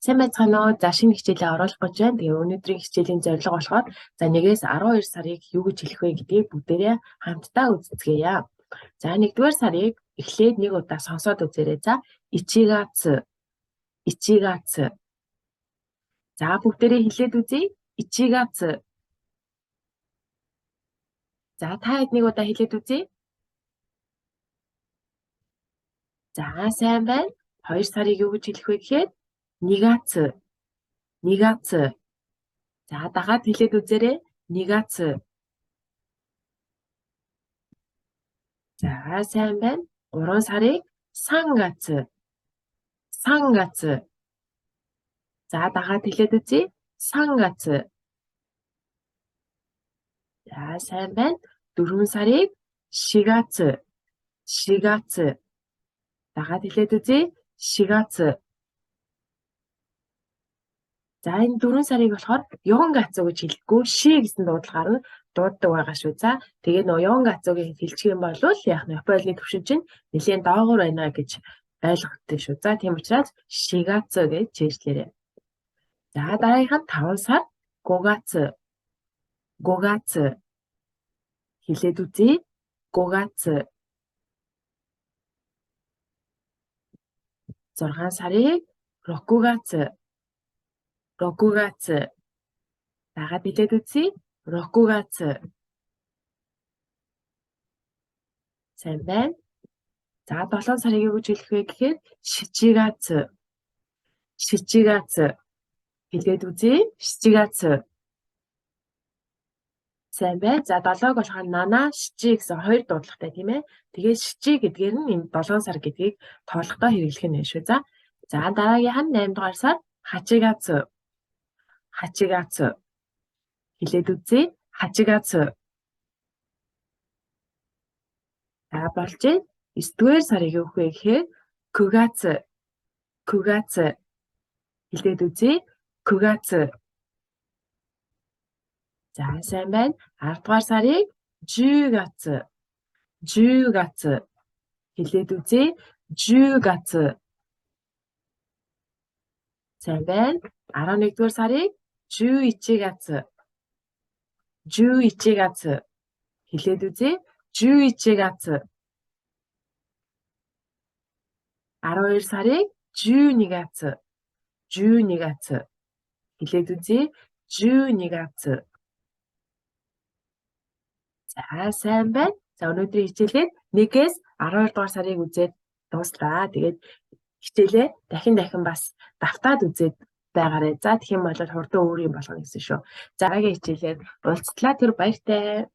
Сайн байцгаана уу? За шинэ хичээлээ оруулах гэж байна. Тэгээ өнөөдрийн хичээлийн зорилго болохоор 1-ээс 12 сарыг юу гэж хэлэх вэ гэдгийг бүгдээрээ хамтдаа үздэцгээе. За 1-р сарыг эхлээд нэг удаа сонсоод үзээрэй. За 1月、 1月. За бүгдээрээ хэлээд үзье. 1月. За та хэд нэг удаа хэлээд үзье. За сайн байна. 2 сарыг юу гэж хэлэх вэ гэхээр 2月, 2月. За дагаад хэлээд үзээрэй. 2月. За сайн байна. 3 сарыг 3月, 3月. За дагаад хэлээд үзье. 3月. За сайн байна. 4 сарыг 4月, 4月. Дагаад хэлээд үзье. 4月. За энэ 4 сарыг болохоор Ёнгацу гэж хэлэхгүй ши гэсэн дуудлагаар нь дууддаг байгаа шүү. За тэгээ нөө Ёнгацугийн хэлчих юм бол яг нь Японы төвшин чинь нэлийн доогуур байна гэж ойлгохтой шүү. За тийм учраас Shigatsu гэж чийжлээрэй. За дараагийнх нь 5 сар 5月, 5月. Хэлээд үзье. 5月. 6 сарыг 6月, 6月. Дагаад хэлээд үзье. 6月. Сайн байна. За 7 сарыг юу гэж хэлэх вэ гэхээр 7月, 7月. Хэлээд үзье. 7月. Сайн байна. За 7-г болохоор нана, шичи гэсэн хоёр дуудлагатай тийм ээ. Тэгээд шичи гэдгээр нь энэ 7 сар гэдгийг тоолохдоо хэрэглэх нь шүү. За дараагийнх нь 8 дугаар сар 8月, 8月. Хэлээд үзье. 8月. За болж байна. 9-р сарыг юу гэх вэ гэхээр 9月, 9月. Хэлээд үзье. 9月. За сайн байна. 10-р сарыг 10月, 10月. Хэлээд үзье. 10月. Сайн байна. 11-р сарыг 11月, 11月. Хэлээд үзье. 11月. 12 сарыг 12月, 12月. Хэлээд үзье. 12月. За сайн байна. За өнөөдрийн хичээлээр 1-ээс 12 дугаар сарыг үзээд дууслаа. Тэгээд хичээлээ дахин бас давтаад үзээд байгаарай. За тэгэх юм бол хурдан өөр юм болгоно гэсэн шүү. За дараагийн хичээлээр уулзтлаа. Тэр баяртай.